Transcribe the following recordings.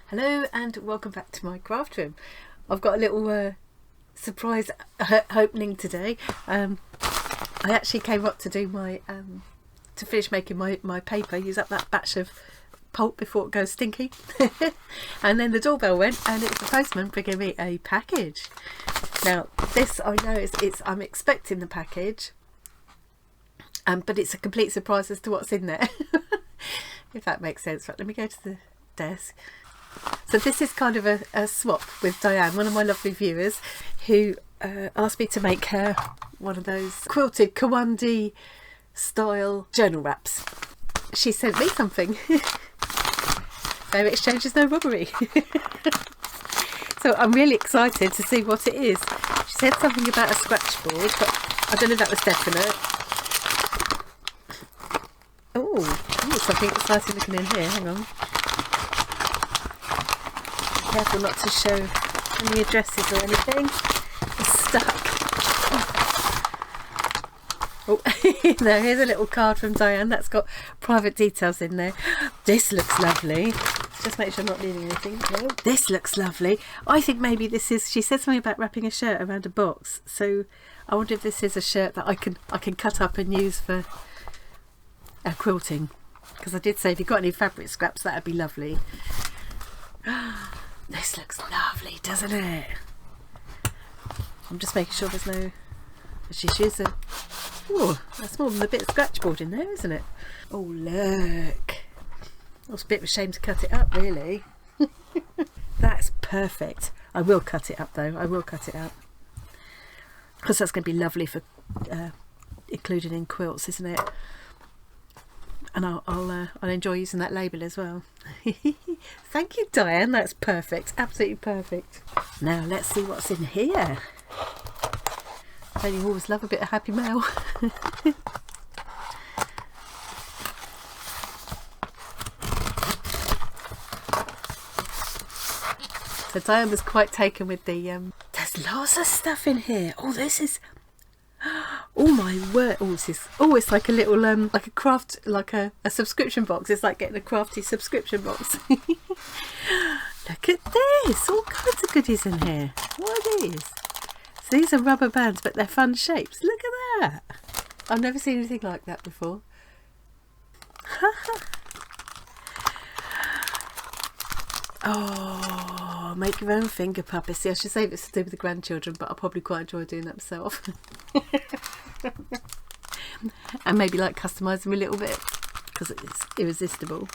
Hello and welcome back to my craft room. I've got a little surprise opening today. I actually came up to do my to finish making my paper, use up that batch of pulp before it goes stinky. And then the doorbell went and it's the postman bringing me a package. Now this, I know it's I'm expecting the package, but it's a complete surprise as to what's in there. If that makes sense. Right, let me go to the desk. So this is kind of a swap with Diane, one of my lovely viewers, who asked me to make her one of those quilted Kawandi style journal wraps. She sent me something. No exchange is no robbery. So I'm really excited to see what it is. She said something about a scratch board, but I don't know if that was definite. Oh, something exciting looking in here. Hang on. Careful not to show any addresses or anything. It's stuck. Oh, no, here's a little card from Diane that's got private details in there. This looks lovely. Just make sure I'm not leaving anything. No, this looks lovely. I think maybe this is, she said something about wrapping a shirt around a box. So I wonder if this is a shirt that I can cut up and use for quilting. Because I did say if you've got any fabric scraps, that'd be lovely. This looks lovely, doesn't it? I'm just making sure there's no issues. Oh, that's more than a bit of scratch board in there, isn't it? Oh, look. It's a bit of a shame to cut it up, really. That's perfect. I will cut it up, though. I will cut it up. Because that's going to be lovely for including in quilts, isn't it? And I'll enjoy using that label as well. Thank you, Diane. That's perfect. Absolutely perfect. Now let's see what's in here. Don't you always love a bit of happy mail? So Diane was quite taken with the there's lots of stuff in here. Oh, this is, oh my word. Oh, this is, oh, it's like a little like a craft, like a subscription box. It's like getting a crafty subscription box. Look at this, all kinds of goodies in here. What are these? So these are rubber bands, but they're fun shapes. Look at that. I've never seen anything like that before. Oh, make your own finger puppets. See, I should save it to do with the grandchildren, but I'll probably quite enjoy doing that myself. And maybe like customise them a little bit because it's irresistible.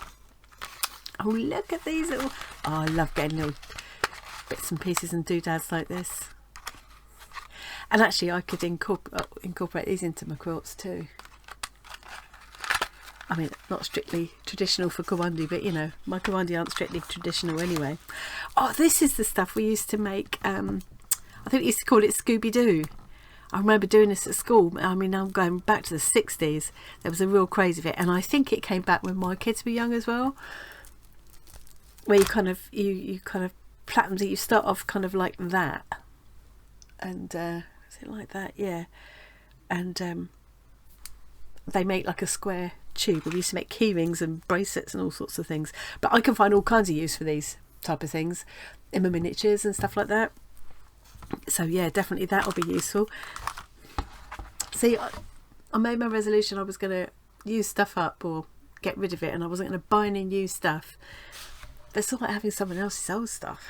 Oh, look at these little, oh, I love getting little bits and pieces and doodads like this. And actually I could incorporate these into my quilts too. I mean, not strictly traditional for Kawandi, but you know, my Kawandi aren't strictly traditional anyway. Oh, this is the stuff we used to make. I think we used to call it Scooby-Doo. I remember doing this at school. I mean, I'm going back to the 60s. There was a real craze of it, and I think it came back when my kids were young as well. Where you kind of plait them. You start off kind of like that, and is it like that? Yeah, and they make like a square tube. We used to make key rings and bracelets and all sorts of things. But I can find all kinds of use for these type of things in my miniatures and stuff like that. So yeah, definitely that will be useful. See, I made my resolution I was going to use stuff up or get rid of it, and I wasn't going to buy any new stuff. But it's all like having someone else's old stuff.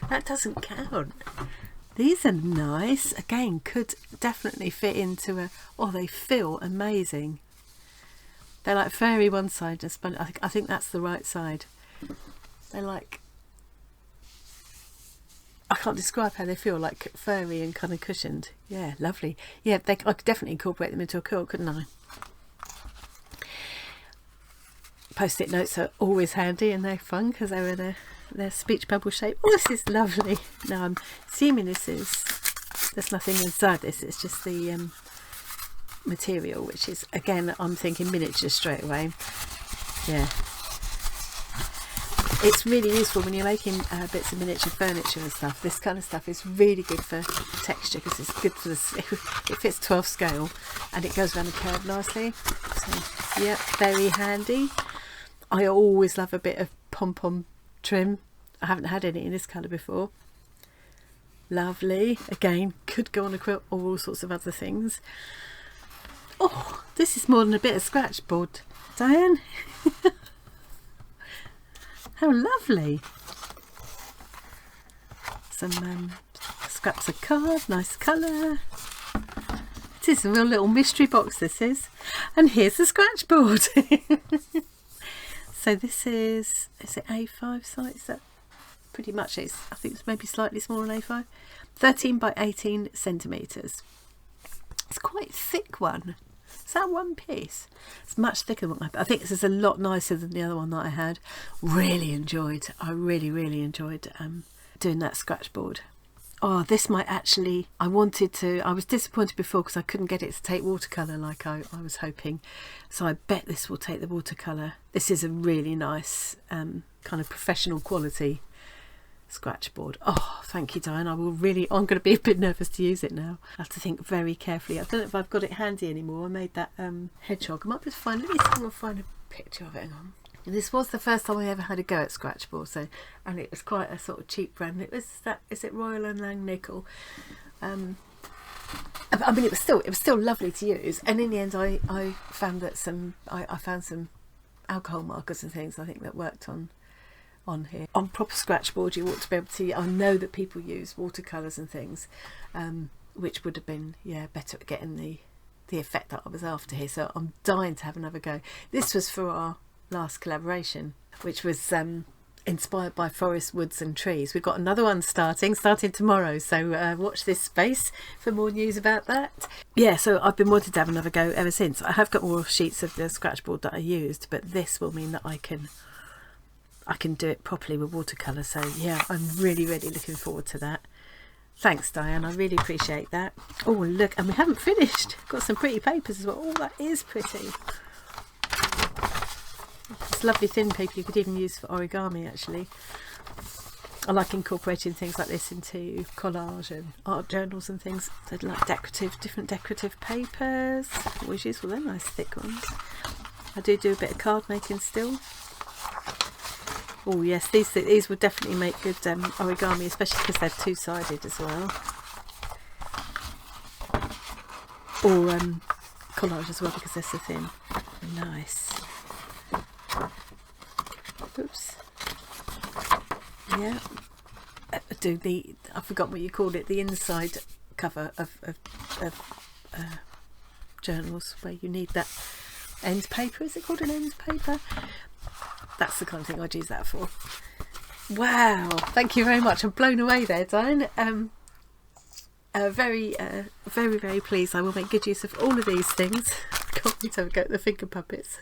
That doesn't count. These are nice. Again, could definitely fit into a, oh, they feel amazing. They're like furry one side and spun. I think that's the right side. They're like, I can't describe how they feel, like furry and kind of cushioned. Yeah, lovely. Yeah, I could definitely incorporate them into a quilt, couldn't I? Post-it notes are always handy, and they're fun because they're in their speech bubble shape. Oh, this is lovely. Now I'm assuming there's nothing inside this. It's just the material, which is, again, I'm thinking miniatures straight away. Yeah. It's really useful when you're making bits of miniature furniture and stuff. This kind of stuff is really good for texture because it's good for it fits 12 scale and it goes around the curve nicely. So yeah, very handy. I always love a bit of pom-pom trim. I haven't had any in this colour before. Lovely. Again, could go on a quilt or all sorts of other things. Oh, this is more than a bit of scratch board, Diane. How lovely. Some scraps of card, nice colour. It is a real little mystery box, this is. And here's the scratch board. So this is it A5 size? That pretty much is. I think it's maybe slightly smaller than A5. 13 by 18 centimetres. It's quite a thick one. Is that one piece? It's much thicker than what I think this is a lot nicer than the other one that I had. Really enjoyed. I really enjoyed doing that scratch board. Oh, this might actually, I was disappointed before because I couldn't get it to take watercolour like I was hoping. So I bet this will take the watercolour. This is a really nice kind of professional quality scratch board. Oh, thank you, Diane. I'm going to be a bit nervous to use it now. I have to think very carefully. I don't know if I've got it handy anymore. I made that hedgehog. I might just let me see if I can find a picture of it. Hang on. And this was the first time I ever had a go at scratchboard, and it was quite a sort of cheap brand. It was is it Royal and Langnickel? I mean, it was still lovely to use. And in the end, I found that I found some alcohol markers and things I think that worked on here. On proper scratchboard, you ought to be able to. I know that people use watercolours and things, which would have been better at getting the effect that I was after here. So I'm dying to have another go. This was for our last collaboration, which was inspired by forests, woods and trees. We've got another one starting tomorrow, so watch this space for more news about that. Yeah, so I've been wanting to have another go ever since. I have got more sheets of the scratchboard that I used, but this will mean that I can do it properly with watercolour. So yeah, I'm really looking forward to that. Thanks, Diane, I really appreciate that. Oh look, and we haven't finished. Got some pretty papers as well. Oh, that is pretty. It's lovely thin paper you could even use for origami actually. I like incorporating things like this into collage and art journals and things. So I'd like different decorative papers. Always useful, they're nice thick ones. I do a bit of card making still. Oh yes, these would definitely make good origami, especially because they're two-sided as well. Or collage as well because they're so thin. Nice. Oops. Yeah. I forgot what you called it. The inside cover of journals where you need that ends paper. Is it called an ends paper? That's the kind of thing I'd use that for. Wow. Thank you very much. I'm blown away there, Diane. Very pleased. I will make good use of all of these things. Can't wait to have a go at the finger puppets.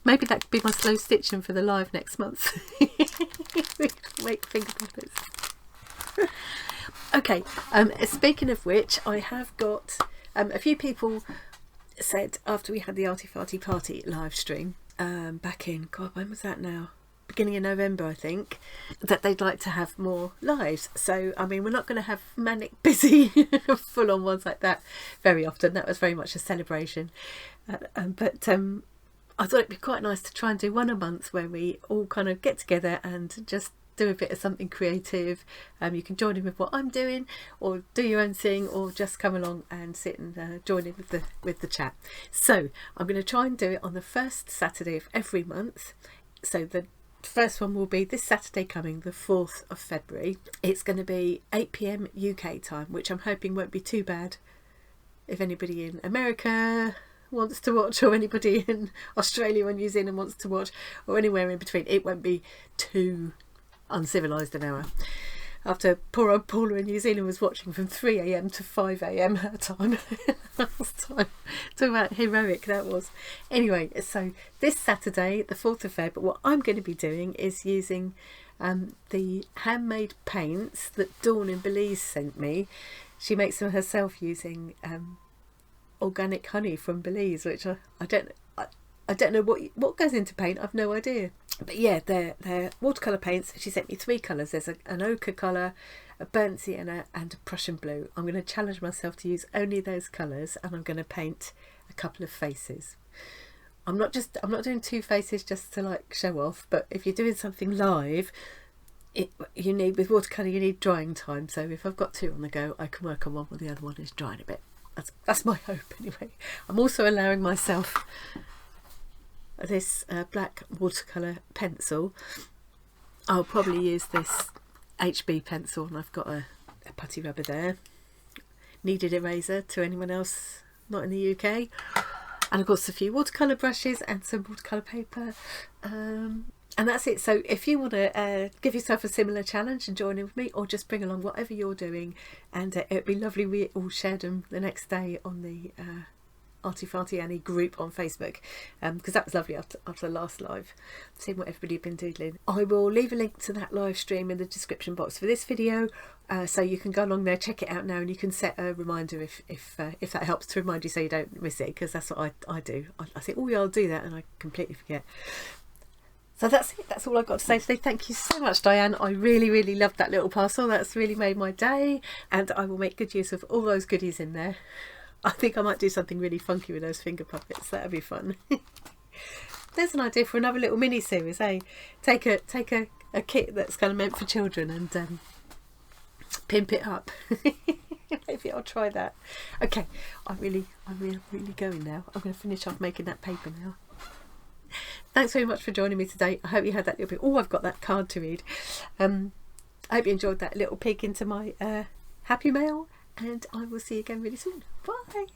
Maybe that could be my slow stitching for the live next month. Make finger puppets. Okay, speaking of which, I have got a few people said after we had the Arty Farty Party live stream back in, God, when was that now? Beginning of November, I think, that they'd like to have more lives. So, I mean, we're not going to have manic, busy, full-on ones like that very often. That was very much a celebration. But I thought it'd be quite nice to try and do one a month where we all kind of get together and just do a bit of something creative. You can join in with what I'm doing, or do your own thing, or just come along and sit and join in with the chat. So I'm going to try and do it on the first Saturday of every month. So the first one will be this Saturday coming, the 4th of February. It's going to be 8 PM UK time, which I'm hoping won't be too bad if anybody in America wants to watch, or anybody in Australia or New Zealand wants to watch, or anywhere in between. It won't be too uncivilised an hour. After poor old Paula in New Zealand was watching from 3 AM to 5 AM her time last time. Talk about heroic that was. Anyway, so this Saturday, the 4th of Feb, what I'm going to be doing is using the handmade paints that Dawn in Belize sent me. She makes them herself using organic honey from Belize, which I don't know what goes into paint. I've no idea. But yeah, they're watercolour paints. She sent me 3 colours. There's an ochre colour, a burnt sienna and a Prussian blue. I'm going to challenge myself to use only those colours, and I'm going to paint a couple of faces. I'm not doing two faces just to like show off, but if you're doing something live, you need, with watercolour, you need drying time. So if I've got two on the go, I can work on one while the other one is drying a bit. That's my hope anyway. I'm also allowing myself this black watercolour pencil. I'll probably use this HB pencil, and I've got a putty rubber there. Kneaded eraser to anyone else not in the UK. And of course a few watercolour brushes and some watercolour paper. And that's it. So if you want to give yourself a similar challenge and join in with me, or just bring along whatever you're doing, and it'd be lovely we all shared them the next day on the Arty Farty Annie group on Facebook, because that was lovely after the last live, seeing what everybody had been doodling. I will leave a link to that live stream in the description box for this video, so you can go along there, check it out now, and you can set a reminder if that helps to remind you so you don't miss it, because that's what I do. I think, oh yeah, I'll do that, and I completely forget. So that's it. That's all I've got to say today. Thank you so much, Diane. I really, really loved that little parcel. That's really made my day, and I will make good use of all those goodies in there. I think I might do something really funky with those finger puppets. That'd be fun. There's an idea for another little mini series, eh? Take a kit that's kind of meant for children and pimp it up. Maybe I'll try that. Okay, I'm really going now. I'm going to finish off making that paper now. Thanks very much for joining me today. I hope you had that little bit. Oh, I've got that card to read. I hope you enjoyed that little peek into my happy mail, and I will see you again really soon. Bye.